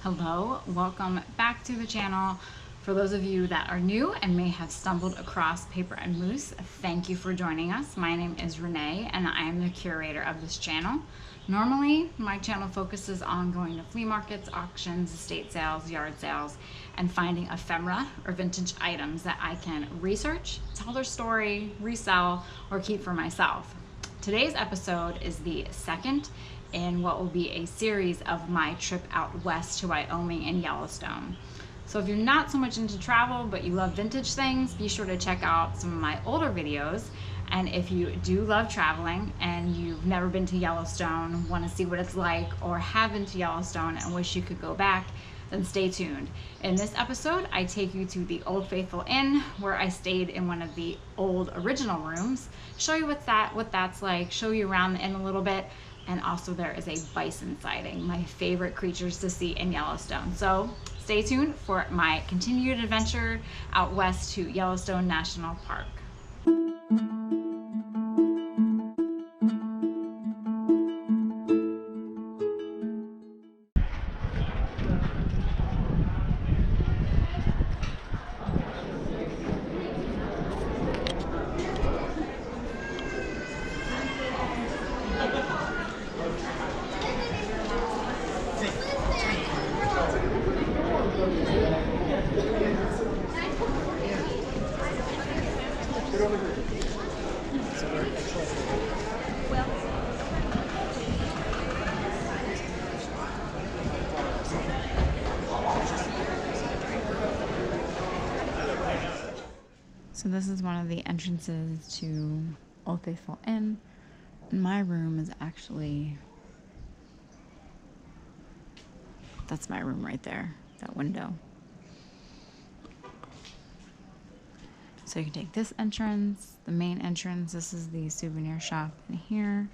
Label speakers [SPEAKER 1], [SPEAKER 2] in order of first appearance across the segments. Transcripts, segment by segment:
[SPEAKER 1] Hello, welcome back to the channel. For those of you that are new and may have stumbled across Paper and Moose, thank you for joining us. My name is Renee and I am the curator of this channel. Normally, my channel focuses on going to flea markets, auctions, estate sales, yard sales, and finding ephemera or vintage items that I can research, tell their story, resell, or keep for myself. Today's episode is the second in what will be a series of my trip out west to Wyoming and Yellowstone. So if you're not so much into travel, but you love vintage things, be sure to check out some of my older videos. And if you do love traveling and you've never been to Yellowstone, want to see what it's like, or have been to Yellowstone and wish you could go back, then stay tuned. In this episode, I take you to the Old Faithful Inn, where I stayed in one of the old original rooms, show you what that's like, show you around the inn a little bit, and also there is a bison sighting, my favorite creatures to see in Yellowstone. So stay tuned for my continued adventure out west to Yellowstone National Park. So this is one of the entrances to Old Faithful Inn. My room is actually, that's my room right there, that window. So you can take this entrance, the main entrance. This is the souvenir shop in here.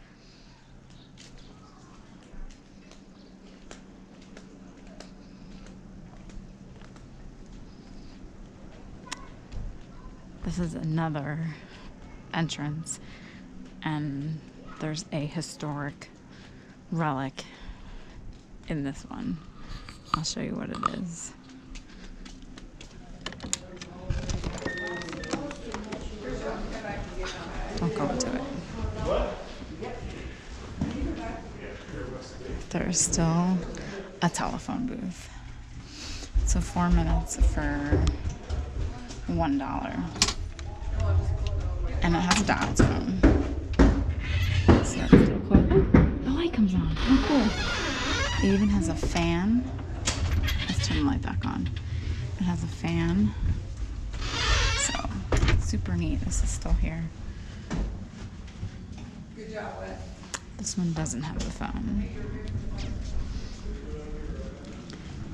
[SPEAKER 1] This is another entrance, and there's a historic relic in this one. I'll show you what it is. Don't go into it. There's still a telephone booth. So 4 minutes for $1. And it has a dial tone. So it's still cool. The light comes on. Oh, cool. It even has a fan. Let's turn the light back on. It has a fan. So, super neat. This is still here. Good job, Wes. This one doesn't have the phone.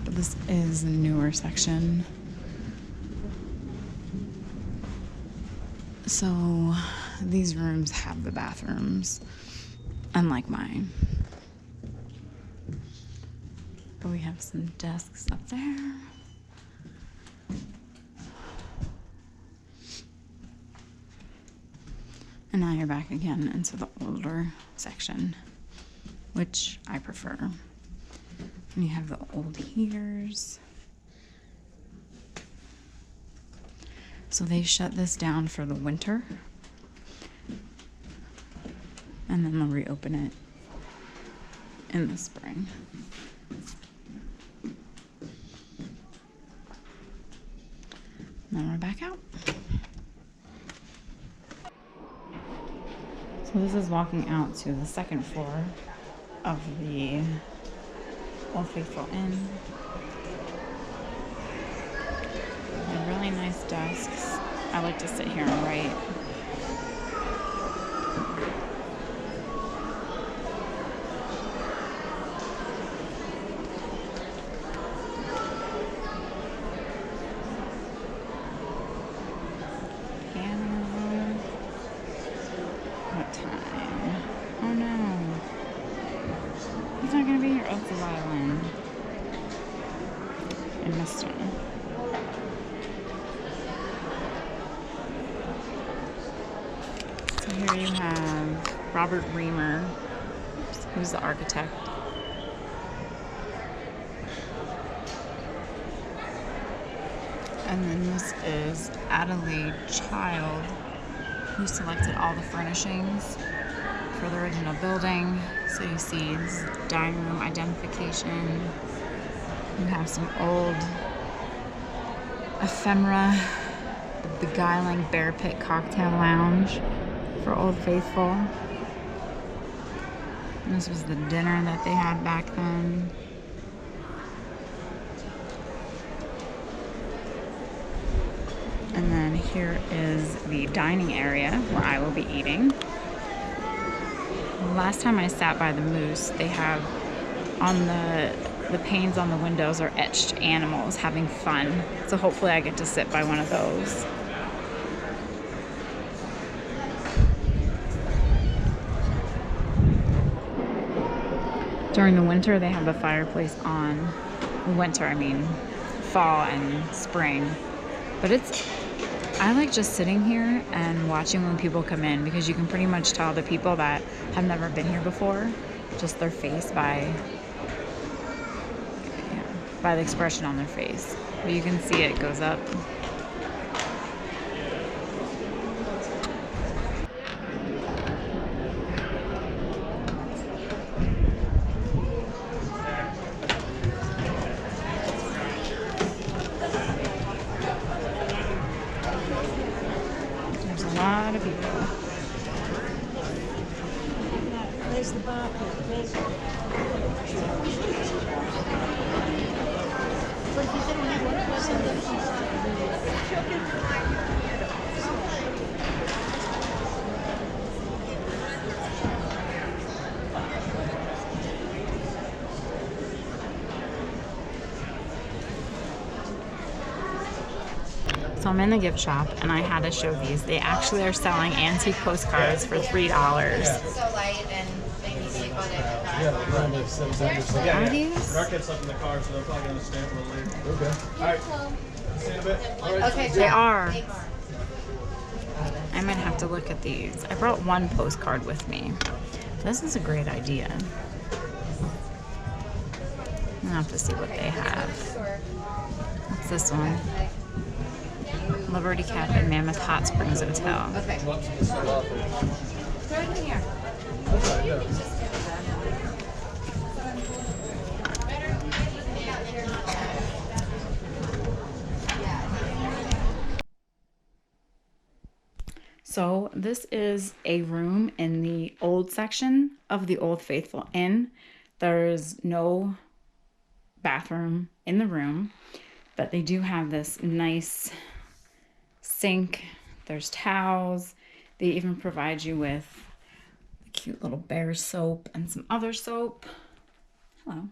[SPEAKER 1] But this is the newer section. So these rooms have the bathrooms, unlike mine. But we have some desks up there. And now you're back again into the older section, which I prefer. And you have the old heaters. So they shut this down for the winter, and then they'll reopen it in the spring. Then we're back out. So this is walking out to the second floor of the Old Faithful Inn. Really nice desks. I like to sit here and write. What time? Oh no. He's not gonna be here. Oh, it's a violin. I missed him. Here you have Robert Reamer, who's the architect. And then this is Adelaide Child, who selected all the furnishings for the original building. So you see this dining room identification. You have some old ephemera, the beguiling bear pit cocktail lounge for Old Faithful. And this was the dinner that they had back then. And then here is the dining area where I will be eating. Last time I sat by the moose, they have on the panes on the windows are etched animals having fun. So hopefully I get to sit by one of those. During the winter, they have the fireplace on. Winter, I mean fall and spring. But I like just sitting here and watching when people come in, because you can pretty much tell the people that have never been here before, just their face by the expression on their face. But you can see it goes up. There's a lot of people.
[SPEAKER 2] There's the bar.
[SPEAKER 1] So I'm in the gift shop and I had to show these. They actually are selling antique postcards for $3. Are these?
[SPEAKER 3] Our kids left in the car, so they're probably going to stay for later. Okay. All right. See you in a bit. All right.
[SPEAKER 1] Okay, they are. I might have to look at these. I brought one postcard with me. This is a great idea. I'll have to see what they have. What's this one? Liberty Cabin, Mammoth Hot Springs Hotel.
[SPEAKER 2] Okay. Throw it in here.
[SPEAKER 1] So this is a room in the old section of the Old Faithful Inn. There's no bathroom in the room, but they do have this nice sink. There's towels. They even provide you with a cute little bear soap and some other soap. Hello.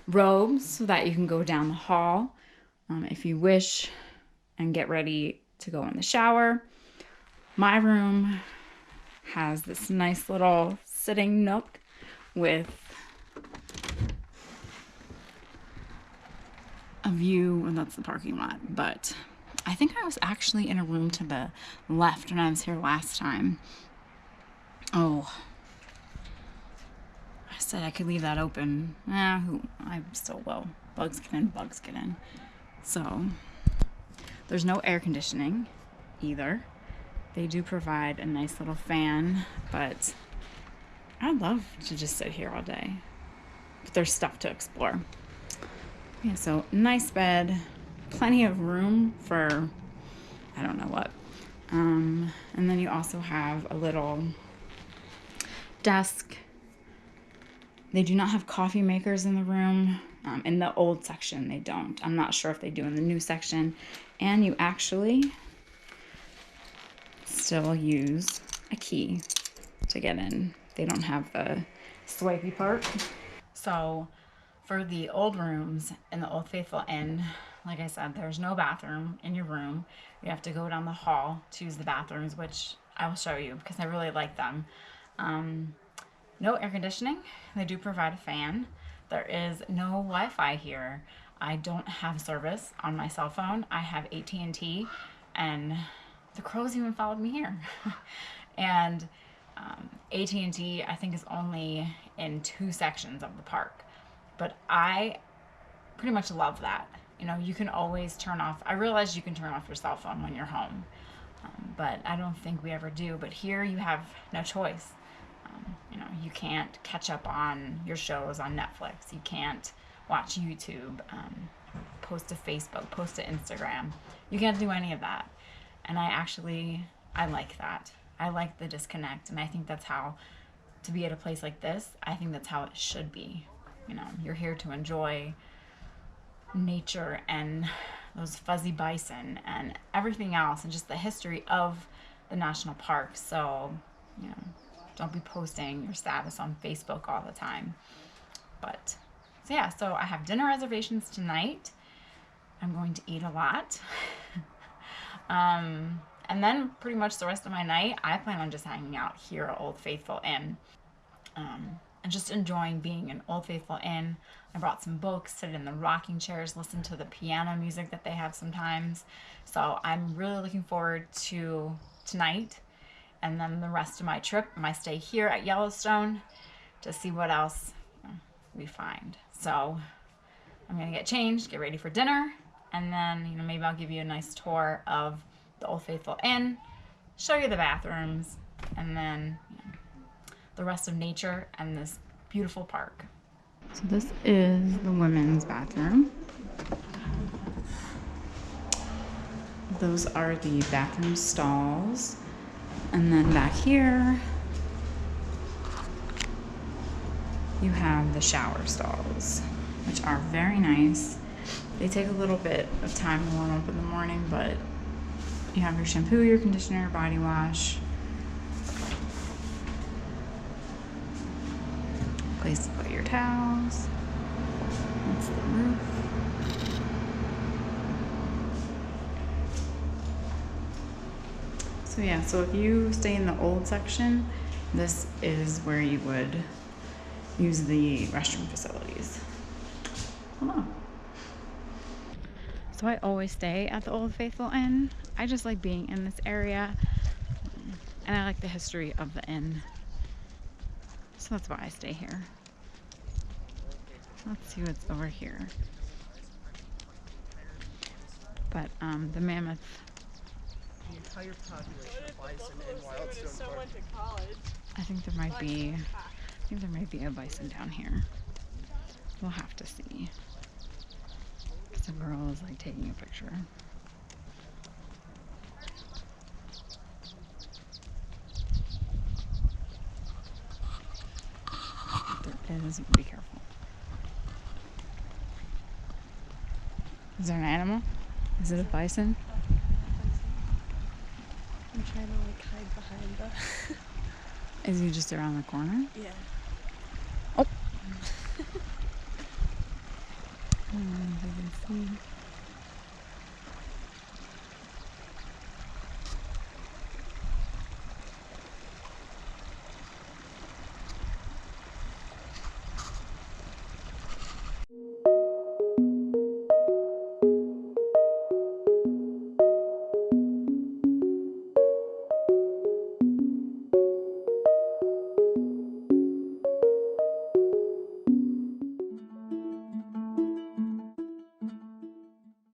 [SPEAKER 1] Robes so that you can go down the hall if you wish and get ready to go in the shower. My room has this nice little sitting nook with a view, and that's the parking lot, but I think I was actually in a room to the left when I was here last time. Oh, I said I could leave that open. I still will. Bugs get in, bugs get in. So there's no air conditioning either. They do provide a nice little fan, but I'd love to just sit here all day. But there's stuff to explore. Yeah, so nice bed, plenty of room for I don't know what. And then you also have a little desk. They do not have coffee makers in the room. In the old section, they don't. I'm not sure if they do in the new section. And you actually still use a key to get in. They don't have the swipey part. So for the old rooms in the Old Faithful Inn, like I said, there's no bathroom in your room. You have to go down the hall to use the bathrooms, which I will show you because I really like them. No air conditioning. They do provide a fan. There is no Wi-Fi here. I don't have service on my cell phone. I have AT&T, and the crows even followed me here. And AT&T, I think, is only in 2 sections of the park. But I pretty much love that. you know, you can always turn off. I realize you can turn off your cell phone when you're home, but I don't think we ever do. But here you have no choice. You know, you can't catch up on your shows on Netflix. You can't watch YouTube, post to Facebook, post to Instagram. You can't do any of that. And I like that. I like the disconnect. And I think that's how, to be at a place like this, I think that's how it should be. You know, you're here to enjoy nature and those fuzzy bison and everything else and just the history of the national park. So, you know, don't be posting your status on Facebook all the time. But, so yeah, so I have dinner reservations tonight. I'm going to eat a lot. And then pretty much the rest of my night, I plan on just hanging out here at Old Faithful Inn. And just enjoying being in Old Faithful Inn. I brought some books, sit in the rocking chairs, listen to the piano music that they have sometimes. So I'm really looking forward to tonight and then the rest of my trip, my stay here at Yellowstone, to see what else we find. So I'm gonna get changed, get ready for dinner, and then, you know, maybe I'll give you a nice tour of the Old Faithful Inn, show you the bathrooms, and then, you know, the rest of nature and this beautiful park. So this is the women's bathroom. Those are the bathroom stalls. And then back here, you have the shower stalls, which are very nice. They take a little bit of time to warm up in the morning, but you have your shampoo, your conditioner, body wash, place to put your towels. That's the roof. So yeah, so if you stay in the old section, this is where you would use the restroom facilities. Hello. So I always stay at the Old Faithful Inn. I just like being in this area, and I like the history of the inn. So that's why I stay here. Let's see what's over here. But the mammoth.
[SPEAKER 4] The entire population of bison in Yellowstone Park.
[SPEAKER 1] I think there might be a bison down here. We'll have to see. The girl is like taking a picture. There is, be careful. Is there an animal? Is it a bison?
[SPEAKER 2] I'm trying to like hide behind the.
[SPEAKER 1] Is he just around the corner?
[SPEAKER 2] Yeah.
[SPEAKER 1] Oh! I don't know if I can see.